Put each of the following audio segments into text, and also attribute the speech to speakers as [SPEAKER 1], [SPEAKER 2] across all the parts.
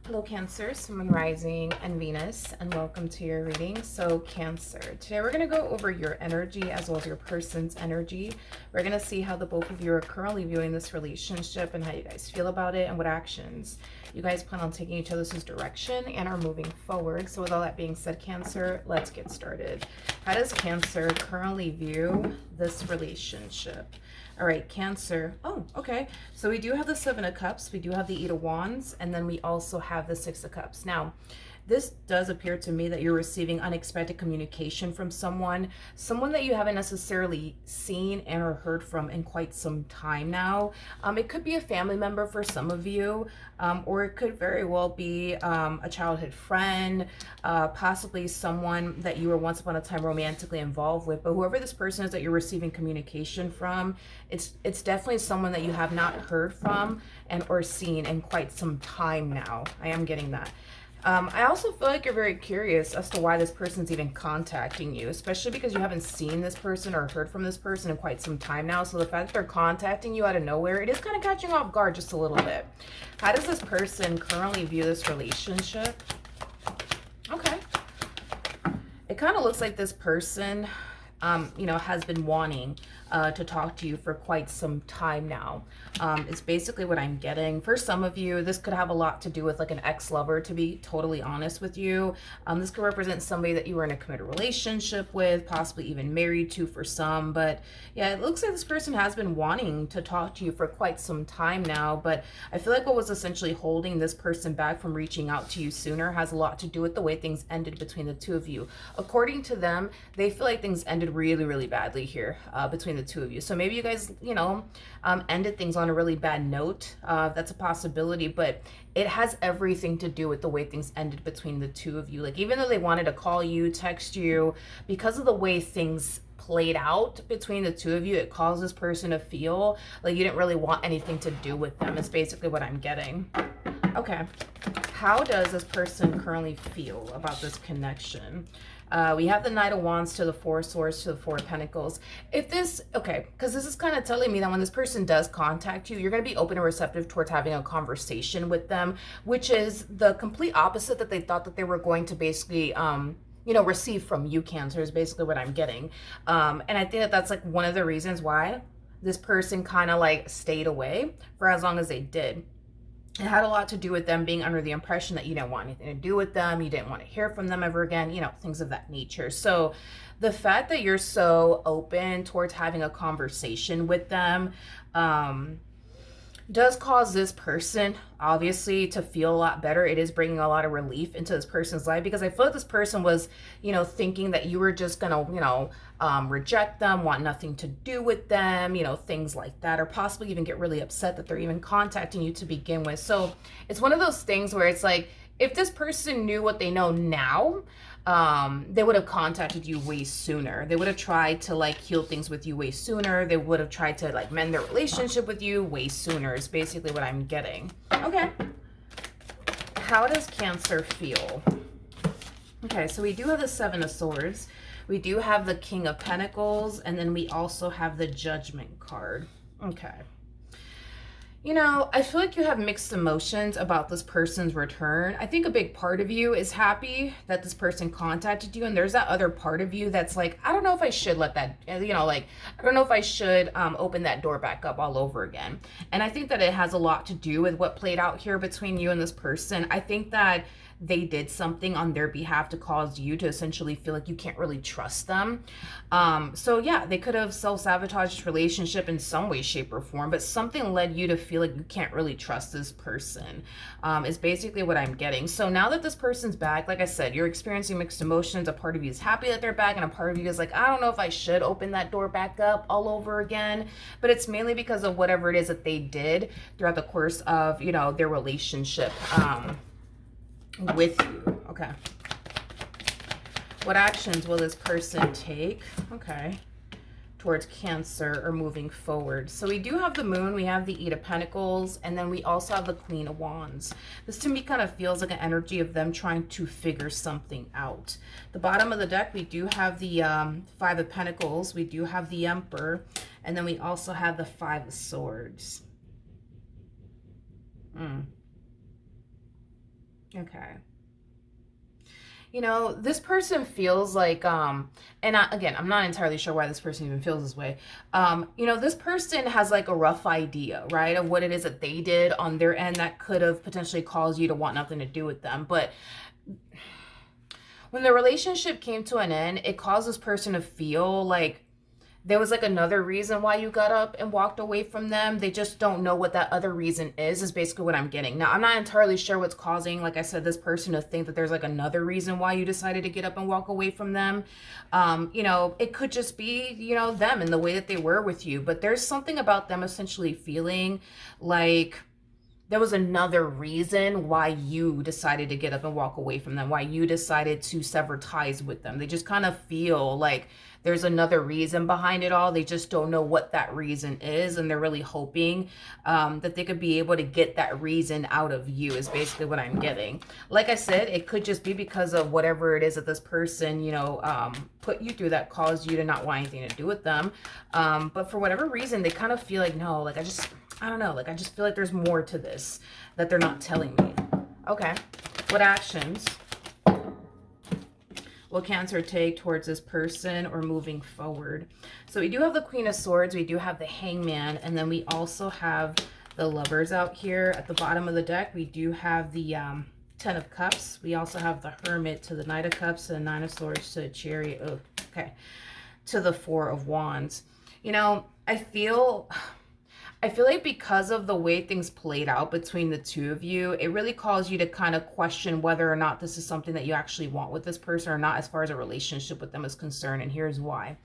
[SPEAKER 1] Hello Cancer, Sun, Rising, and Venus, and welcome to your reading. So Cancer, today we're going to go over your energy as well as your person's energy. We're going to see how the both of you are currently viewing this relationship and how you guys feel about it and what actions you guys plan on taking each other's direction and are moving forward. So with all that being said, Cancer, let's get started. How does Cancer currently view this relationship? All right, Cancer. Oh, okay. So we do have the Seven of Cups. We do have the Eight of Wands. And then we also have the Six of Cups. Now, this does appear to me that you're receiving unexpected communication from someone that you haven't necessarily seen and or heard from in quite some time now. It could be a family member for some of you, or it could very well be a childhood friend, possibly someone that you were once upon a time romantically involved with. But whoever this person is that you're receiving communication from, it's definitely someone that you have not heard from and or seen in quite some time now. I am getting that. I also feel like you're very curious as to why this person's even contacting you, especially because you haven't seen this person or heard from this person in quite some time now. So the fact that they're contacting you out of nowhere, it is kind of catching you off guard just a little bit. How does this person currently view this relationship? Okay. It kind of looks like this person, has been wanting to talk to you for quite some time now. It's basically what I'm getting. For some of you, this could have a lot to do with like an ex-lover, to be totally honest with you. This could represent somebody that you were in a committed relationship with, possibly even married to for some. But yeah, it looks like this person has been wanting to talk to you for quite some time now. But I feel like what was essentially holding this person back from reaching out to you sooner has a lot to do with the way things ended between the two of you. According to them, they feel like things ended really, really badly here between the two of you. So maybe you guys, ended things on a really bad note. That's a possibility, but it has everything to do with the way things ended between the two of you. Like, even though they wanted to call you, text you, because of the way things played out between the two of you, it caused this person to feel like you didn't really want anything to do with them. It's basically what I'm getting. Okay. How does this person currently feel about this connection? We have the Knight of Wands to the Four of Swords to the Four of Pentacles. Because this is kind of telling me that when this person does contact you, you're going to be open and receptive towards having a conversation with them, which is the complete opposite that they thought that they were going to basically receive from you, Cancer, is basically what I'm getting. And I think that that's like one of the reasons why this person kind of like stayed away for as long as they did. It had a lot to do with them being under the impression that you didn't want anything to do with them. You didn't want to hear from them ever again, things of that nature. So the fact that you're so open towards having a conversation with them, does cause this person obviously to feel a lot better. It is bringing a lot of relief into this person's life, because I feel like this person was, thinking that you were just gonna, reject them, want nothing to do with them, things like that, or possibly even get really upset that they're even contacting you to begin with. So it's one of those things where it's like, if this person knew what they know now, they would have contacted you way sooner. They would have tried to like heal things with you way sooner. They would have tried to like mend their relationship with you way sooner is basically what I'm getting. Okay. How does Cancer feel? Okay, so we do have the Seven of Swords. We do have the King of Pentacles, and then we also have the Judgment card. Okay. I feel like you have mixed emotions about this person's return. I think a big part of you is happy that this person contacted you, and there's that other part of you that's like, I don't know if I should let that, I don't know if I should open that door back up all over again. And I think that it has a lot to do with what played out here between you and this person. I think that they did something on their behalf to cause you to essentially feel like you can't really trust them. So yeah, they could have self-sabotaged this relationship in some way, shape, or form, but something led you to feel like you can't really trust this person, is basically what I'm getting. So now that this person's back, like I said, you're experiencing mixed emotions. A part of you is happy that they're back, and a part of you is like, I don't know if I should open that door back up all over again. But it's mainly because of whatever it is that they did throughout the course of, their relationship with you. Okay. What actions will this person take? Okay. Towards Cancer or moving forward. So we do have the Moon, we have the Eight of Pentacles, and then we also have the Queen of Wands. This to me kind of feels like an energy of them trying to figure something out. The bottom of the deck, we do have the Five of Pentacles, we do have the Emperor, and then we also have the Five of Swords. Okay. You know, this person feels like, again, I'm not entirely sure why this person even feels this way. You know, this person has like a rough idea, right, of what it is that they did on their end that could have potentially caused you to want nothing to do with them. But when the relationship came to an end, it caused this person to feel like there was like another reason why you got up and walked away from them. They just don't know what that other reason is basically what I'm getting. Now, I'm not entirely sure what's causing, like I said, this person to think that there's like another reason why you decided to get up and walk away from them. You know, it could just be, you know, them and the way that they were with you. But there's something about them essentially feeling like there was another reason why you decided to get up and walk away from them, why you decided to sever ties with them. They just kind of feel like there's another reason behind it all. They just don't know what that reason is. And they're really hoping that they could be able to get that reason out of you, is basically what I'm getting. Like I said, it could just be because of whatever it is that this person, you know, put you through that caused you to not want anything to do with them. But for whatever reason, they kind of feel like, no, like I don't know, like I just feel like there's more to this that they're not telling me. Okay. What actions will Cancer take towards this person or moving forward? So we do have the Queen of Swords, we do have the Hangman, and then we also have the Lovers out here. At the bottom of the deck, we do have the Ten of Cups. We also have the Hermit to the Knight of Cups, and the Nine of Swords to the Chariot. Oh, okay. To the Four of Wands. You know, I feel like because of the way things played out between the two of you, it really caused you to kind of question whether or not this is something that you actually want with this person or not, as far as a relationship with them is concerned. And here's why.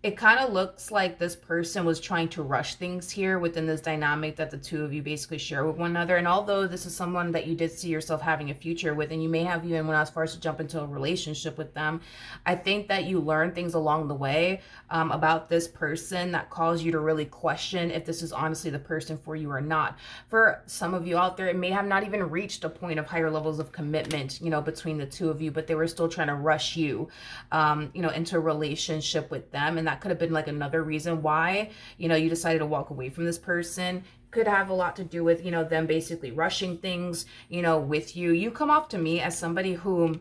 [SPEAKER 1] It kind of looks like this person was trying to rush things here within this dynamic that the two of you basically share with one another. And although this is someone that you did see yourself having a future with, and you may have even went as far as to jump into a relationship with them, I think that you learned things along the way about this person that caused you to really question if this is honestly the person for you or not. For some of you out there, it may have not even reached a point of higher levels of commitment, you know, between the two of you, but they were still trying to rush you, you know, into a relationship with them. And that could have been like another reason why, you know, you decided to walk away from this person. Could have a lot to do with, you know, them basically rushing things, you know, with you. You come off to me as somebody who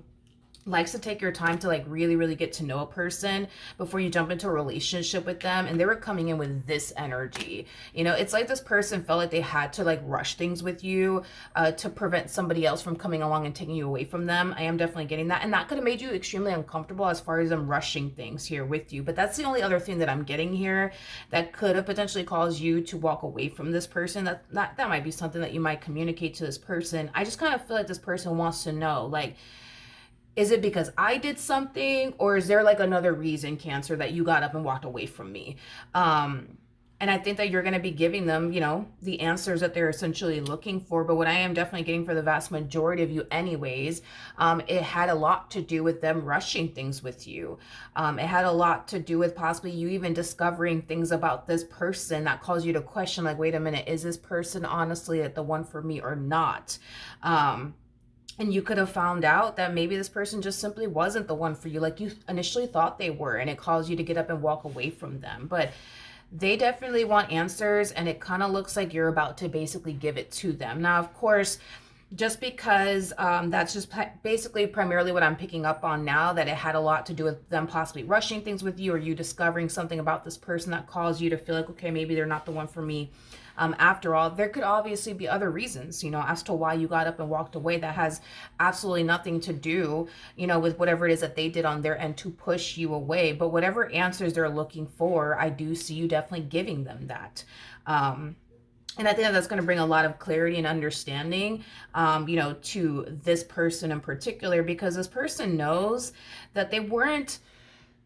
[SPEAKER 1] likes to take your time to like really get to know a person before you jump into a relationship with them. And they were coming in with this energy. You know, it's like this person felt like they had to like rush things with you to prevent somebody else from coming along and taking you away from them. I am definitely getting that. And that could have made you extremely uncomfortable as far as them rushing things here with you. But that's the only other thing that I'm getting here that could have potentially caused you to walk away from this person. That might be something that you might communicate to this person. I just kind of feel like this person wants to know, like, is it because I did something, or is there like another reason, Cancer, that you got up and walked away from me? And I think that you're going to be giving them, you know, the answers that they're essentially looking for. But what I am definitely getting for the vast majority of you anyways, it had a lot to do with them rushing things with you. It had a lot to do with possibly you even discovering things about this person that caused you to question, like, wait a minute, is this person honestly the one for me or not? And you could have found out that maybe this person just simply wasn't the one for you, like you initially thought they were, and it caused you to get up and walk away from them. But they definitely want answers, and it kind of looks like you're about to basically give it to them. Now, of course, just because that's just basically primarily what I'm picking up on now, that it had a lot to do with them possibly rushing things with you, or you discovering something about this person that caused you to feel like, okay, maybe they're not the one for me. After all, there could obviously be other reasons, you know, as to why you got up and walked away that has absolutely nothing to do, you know, with whatever it is that they did on their end to push you away. But whatever answers they're looking for, I do see you definitely giving them that. And I think that that's going to bring a lot of clarity and understanding, you know, to this person in particular, because this person knows that they weren't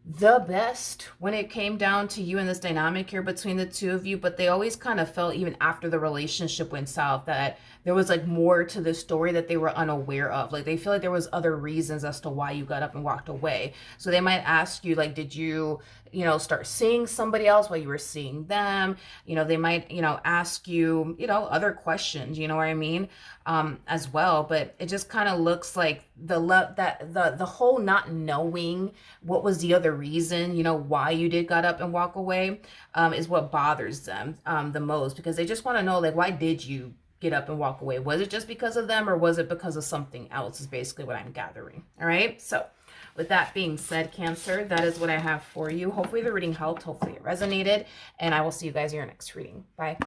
[SPEAKER 1] the best when it came down to you and this dynamic here between the two of you, but they always kind of felt, even after the relationship went south, that there was like more to the story that they were unaware of. Like they feel like there was other reasons as to why you got up and walked away. So they might ask you, like, did you, you know, start seeing somebody else while you were seeing them? You know, they might, you know, ask you, you know, other questions, you know what I mean, as well. But it just kind of looks like the whole not knowing what was the other reason, you know, why you did got up and walk away, is what bothers them the most, because they just want to know, like, why did you get up and walk away? Was it just because of them, or was it because of something else, is basically what I'm gathering. All right, so with that being said, Cancer, that is what I have for you. Hopefully the reading helped. Hopefully it resonated. And I will see you guys in your next reading. Bye.